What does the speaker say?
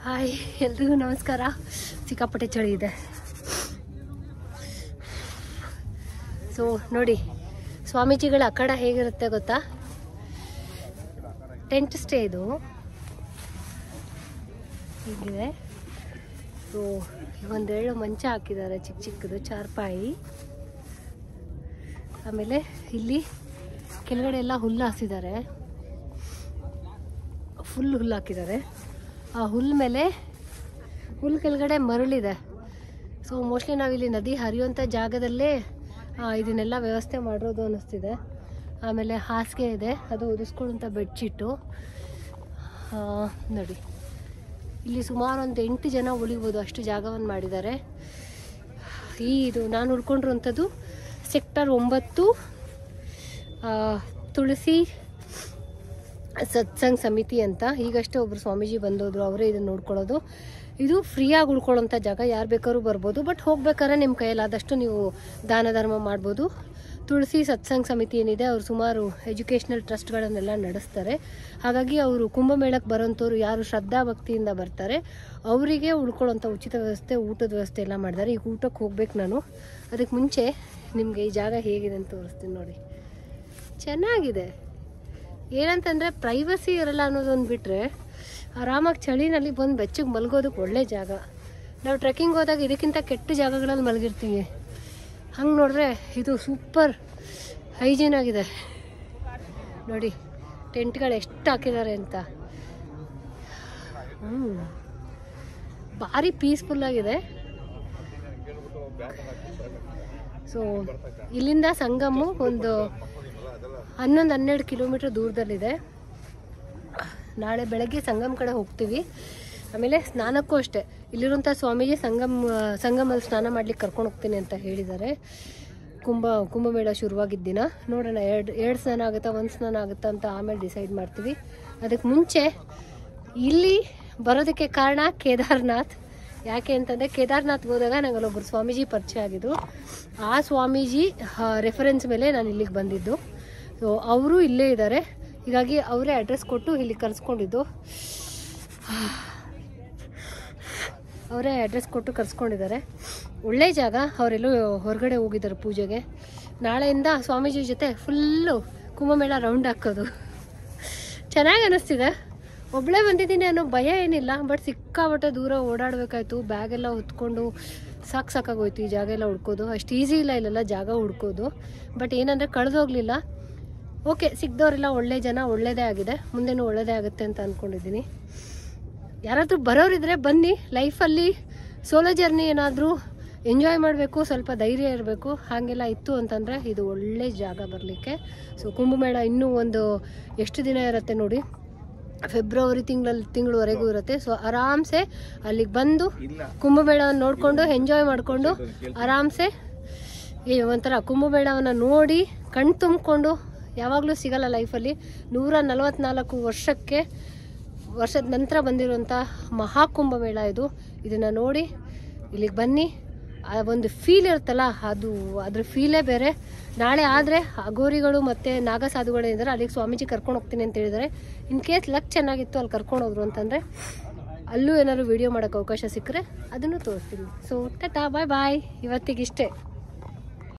Hi, ಎಲ್ರಿಗೂ ನಮಸ್ಕಾರ. ಸಿಕ್ಕಾಪಟ್ಟೆ ಚಳಿ ಇದೆ. ಸೊ ನೋಡಿ, ಸ್ವಾಮೀಜಿಗಳ ಅಖಾಡ ಹೇಗಿರುತ್ತೆ ಗೊತ್ತಾ? ಟೆಂಟ್ ಸ್ಟೇ ಇದು ಹೀಗಿದೆ. ಸೊ ಒಂದೆರಡು ಮಂಚ ಹಾಕಿದ್ದಾರೆ, ಚಿಕ್ಕ ಚಿಕ್ಕದು ಚಾರ್ಪಾಯಿ. ಆಮೇಲೆ ಇಲ್ಲಿ ಕೆಳಗಡೆ ಎಲ್ಲ ಹುಲ್ಲು ಹಾಸಿದ್ದಾರೆ, ಫುಲ್ ಹುಲ್ಲು ಹಾಕಿದ್ದಾರೆ. ಆ ಹುಲ್ಲು ಮೇಲೆ ಹುಲ್ಲು ಕೆಳಗಡೆ ಮರಳಿದೆ. ಸೊ ಮೋಸ್ಟ್ಲಿ ನಾವಿಲ್ಲಿ ನದಿ ಹರಿಯುವಂಥ ಜಾಗದಲ್ಲೇ ಇದನ್ನೆಲ್ಲ ವ್ಯವಸ್ಥೆ ಮಾಡಿರೋದು ಅನ್ನಿಸ್ತಿದೆ. ಆಮೇಲೆ ಹಾಸಿಗೆ ಇದೆ, ಅದು ಒದಿಸ್ಕೊಳ್ಳುವಂಥ ಬೆಡ್ಶೀಟು ನೋಡಿ. ಇಲ್ಲಿ ಸುಮಾರು ಒಂದು 8 ಜನ ಉಳಿಬೋದು, ಅಷ್ಟು ಜಾಗವನ್ನು ಮಾಡಿದ್ದಾರೆ. ಇದು ನಾನು ಉಳ್ಕೊಂಡಿರುವಂಥದ್ದು ಸೆಕ್ಟರ್ 9 ತುಳಸಿ ಸತ್ಸಂಗ್ ಸಮಿತಿ ಅಂತ. ಈಗಷ್ಟೇ ಒಬ್ಬರು ಸ್ವಾಮೀಜಿ ಬಂದೋದ್ರು, ಅವರೇ ಇದನ್ನು ನೋಡ್ಕೊಳ್ಳೋದು. ಇದು ಫ್ರೀಯಾಗಿ ಉಳ್ಕೊಳ್ಳೋಂಥ ಜಾಗ, ಯಾರು ಬೇಕಾದ್ರೂ ಬರ್ಬೋದು. ಬಟ್ ಹೋಗ್ಬೇಕಾದ್ರೆ ನಿಮ್ಮ ಕೈಯಲ್ಲಾದಷ್ಟು ನೀವು ದಾನ ಧರ್ಮ ಮಾಡ್ಬೋದು. ತುಳಸಿ ಸತ್ಸಂಗ್ ಸಮಿತಿ ಏನಿದೆ, ಅವರು ಸುಮಾರು ಎಜುಕೇಷ್ನಲ್ ಟ್ರಸ್ಟ್ಗಳನ್ನೆಲ್ಲ ನಡೆಸ್ತಾರೆ. ಹಾಗಾಗಿ ಅವರು ಕುಂಭಮೇಳಕ್ಕೆ ಬರೋಂಥವ್ರು ಯಾರು ಶ್ರದ್ಧಾ ಭಕ್ತಿಯಿಂದ ಬರ್ತಾರೆ ಅವರಿಗೆ ಉಳ್ಕೊಳ್ಳೋಂಥ ಉಚಿತ ವ್ಯವಸ್ಥೆ, ಊಟದ ವ್ಯವಸ್ಥೆ ಎಲ್ಲ ಮಾಡಿದ್ದಾರೆ. ಈಗ ಊಟಕ್ಕೆ ಹೋಗ್ಬೇಕು ನಾನು. ಅದಕ್ಕೆ ಮುಂಚೆ ನಿಮಗೆ ಈ ಜಾಗ ಹೇಗಿದೆ ಅಂತ ತೋರಿಸ್ತೀನಿ ನೋಡಿ. ಚೆನ್ನಾಗಿದೆ. ಏನಂತಂದರೆ ಪ್ರೈವಸಿ ಇರಲ್ಲ ಅನ್ನೋದೊಂದು ಬಿಟ್ಟರೆ ಆರಾಮಾಗಿ ಚಳಿನಲ್ಲಿ ಬಂದು ಬೆಚ್ಚಗೆ ಮಲಗೋದಕ್ಕೆ ಒಳ್ಳೆ ಜಾಗ. ನಾವು ಟ್ರೆಕ್ಕಿಂಗ್ ಹೋದಾಗ ಇದಕ್ಕಿಂತ ಕೆಟ್ಟ ಜಾಗಗಳಲ್ಲಿ ಮಲಗಿರ್ತೀವಿ. ಹಂಗೆ ನೋಡಿದ್ರೆ ಇದು ಸೂಪರ್ ಹೈಜೀನ್ ಆಗಿದೆ ನೋಡಿ. ಟೆಂಟ್ಗಳು ಎಷ್ಟು ಹಾಕಿದ್ದಾರೆ ಅಂತ. ಭಾರಿ ಪೀಸ್ಫುಲ್ಲಾಗಿದೆ. ಸೊ ಇಲ್ಲಿಂದ ಸಂಗಮು ಒಂದು 11-12 ಕಿಲೋಮೀಟ್ರ್ ದೂರದಲ್ಲಿದೆ. ನಾಳೆ ಬೆಳಗ್ಗೆ ಸಂಗಮ್ ಕಡೆ ಹೋಗ್ತೀವಿ. ಆಮೇಲೆ ಸ್ನಾನಕ್ಕೂ ಅಷ್ಟೇ, ಇಲ್ಲಿರುವಂಥ ಸ್ವಾಮೀಜಿ ಸಂಗಮಲ್ಲಿ ಸ್ನಾನ ಮಾಡ್ಲಿಕ್ಕೆ ಕರ್ಕೊಂಡು ಹೋಗ್ತೀನಿ ಅಂತ ಹೇಳಿದ್ದಾರೆ. ಕುಂಭಮೇಳ ಶುರುವಾಗಿದ್ದ ದಿನ ನೋಡೋಣ, ಎರಡು ಸ್ನಾನ ಆಗುತ್ತಾ, ಒಂದು ಸ್ನಾನ ಆಗುತ್ತಾ ಅಂತ ಆಮೇಲೆ ಡಿಸೈಡ್ ಮಾಡ್ತೀವಿ. ಅದಕ್ಕೆ ಮುಂಚೆ ಇಲ್ಲಿ ಬರೋದಕ್ಕೆ ಕಾರಣ ಕೇದಾರ್ನಾಥ್. ಯಾಕೆ ಅಂತಂದರೆ ಕೇದಾರ್ನಾಥ್ಗೆ ಹೋದಾಗ ನಂಗೆ ಅಲ್ಲೊಬ್ಬರು ಸ್ವಾಮೀಜಿ ಪರಿಚಯ ಆಗಿದ್ರು. ಆ ಸ್ವಾಮೀಜಿ ರೆಫರೆನ್ಸ್ ಮೇಲೆ ನಾನು ಇಲ್ಲಿಗೆ ಬಂದಿದ್ದು. ಸೊ ಅವರು ಇಲ್ಲೇ ಇದ್ದಾರೆ, ಹೀಗಾಗಿ ಅವರೇ ಅಡ್ರೆಸ್ ಕೊಟ್ಟು ಇಲ್ಲಿ ಕರೆಸ್ಕೊಂಡಿದ್ದು. ಅವರೇ ಅಡ್ರೆಸ್ ಕೊಟ್ಟು ಕರೆಸ್ಕೊಂಡಿದ್ದಾರೆ. ಒಳ್ಳೆ ಜಾಗ. ಅವರೆಲ್ಲೂ ಹೊರಗಡೆ ಹೋಗಿದ್ದಾರೆ ಪೂಜೆಗೆ. ನಾಳೆಯಿಂದ ಸ್ವಾಮೀಜಿ ಜೊತೆ ಫುಲ್ಲು ಕುಂಭಮೇಳ ರೌಂಡ್ ಹಾಕೋದು. ಚೆನ್ನಾಗಿ ಅನ್ನಿಸ್ತಿದೆ. ಒಬ್ಬಳೇ ಬಂದಿದ್ದೀನಿ ಅನ್ನೋ ಭಯ ಏನಿಲ್ಲ. ಬಟ್ ಸಿಕ್ಕಾಪಟ್ಟೆ ದೂರ ಓಡಾಡಬೇಕಾಯ್ತು, ಬ್ಯಾಗೆಲ್ಲ ಹೊತ್ಕೊಂಡು ಸಾಕಾಗೋಯ್ತು. ಈ ಜಾಗ ಎಲ್ಲ ಹುಡ್ಕೋದು ಅಷ್ಟು ಈಸಿ ಇಲ್ಲ, ಇಲ್ಲೆಲ್ಲ ಜಾಗ ಹುಡ್ಕೋದು. ಬಟ್ ಏನಂದರೆ ಕಳೆದೋಗ್ಲಿಲ್ಲ. ಓಕೆ, ಸಿಕ್ದವರೆಲ್ಲ ಒಳ್ಳೆ ಜನ, ಒಳ್ಳೆಯದೇ ಆಗಿದೆ. ಮುಂದೆನೂ ಒಳ್ಳೆಯದೇ ಆಗುತ್ತೆ ಅಂತ ಅಂದ್ಕೊಂಡಿದ್ದೀನಿ. ಯಾರಾದರೂ ಬರೋರಿದ್ರೆ ಬನ್ನಿ. ಲೈಫಲ್ಲಿ ಸೋಲೋ ಜರ್ನಿ ಏನಾದರೂ ಎಂಜಾಯ್ ಮಾಡಬೇಕು, ಸ್ವಲ್ಪ ಧೈರ್ಯ ಇರಬೇಕು. ಹಾಗೆಲ್ಲ ಇತ್ತು ಅಂತಂದರೆ ಇದು ಒಳ್ಳೆ ಜಾಗ ಬರಲಿಕ್ಕೆ. ಸೊ ಕುಂಭಮೇಳ ಇನ್ನೂ ಒಂದು ಎಷ್ಟು ದಿನ ಇರುತ್ತೆ ನೋಡಿ, ಫೆಬ್ರವರಿ ತಿಂಗಳವರೆಗೂ ಇರುತ್ತೆ. ಸೊ ಆರಾಮ್ಸೆ ಅಲ್ಲಿಗೆ ಬಂದು ಕುಂಭಮೇಳವನ್ನು ನೋಡಿಕೊಂಡು ಎಂಜಾಯ್ ಮಾಡಿಕೊಂಡು ಆರಾಮ್ಸೆ ಒಂಥರ ಕುಂಭಮೇಳವನ್ನು ನೋಡಿ ಕಣ್ಣು ತುಂಬಿಕೊಂಡು, ಯಾವಾಗಲೂ ಸಿಗಲ್ಲ ಲೈಫಲ್ಲಿ. 144 ವರ್ಷದ ನಂತರ ಬಂದಿರುವಂಥ ಮಹಾಕುಂಭಮೇಳ ಇದು. ಇದನ್ನು ನೋಡಿ ಇಲ್ಲಿಗೆ ಬನ್ನಿ. ಆ ಒಂದು ಫೀಲ್ ಇರುತ್ತಲ್ಲ, ಅದ್ರ ಫೀಲೇ ಬೇರೆ. ನಾಳೆ ಆದರೆ ಅಗೋರಿಗಳು ಮತ್ತು ನಾಗಸಾಧುಗಳು ಇದ್ದಾರೆ, ಅಲ್ಲಿಗೆ ಸ್ವಾಮೀಜಿ ಕರ್ಕೊಂಡು ಹೋಗ್ತೀನಿ ಅಂತ ಹೇಳಿದ್ದಾರೆ. ಇನ್ ಕೇಸ್ ಲಕ್ ಚೆನ್ನಾಗಿತ್ತು ಅಲ್ಲಿ ಕರ್ಕೊಂಡು ಹೋದ್ರು ಅಂತಂದರೆ ಅಲ್ಲೂ ಏನಾದ್ರು ವೀಡಿಯೋ ಮಾಡೋಕ್ಕೆ ಅವಕಾಶ ಸಿಕ್ಕರೆ ಅದನ್ನು ತೋರಿಸ್ತೀನಿ. ಸೊ ಟಾಟಾ, ಬಾಯ್ ಬಾಯ್. ಇವತ್ತಿಗಿಷ್ಟೇ.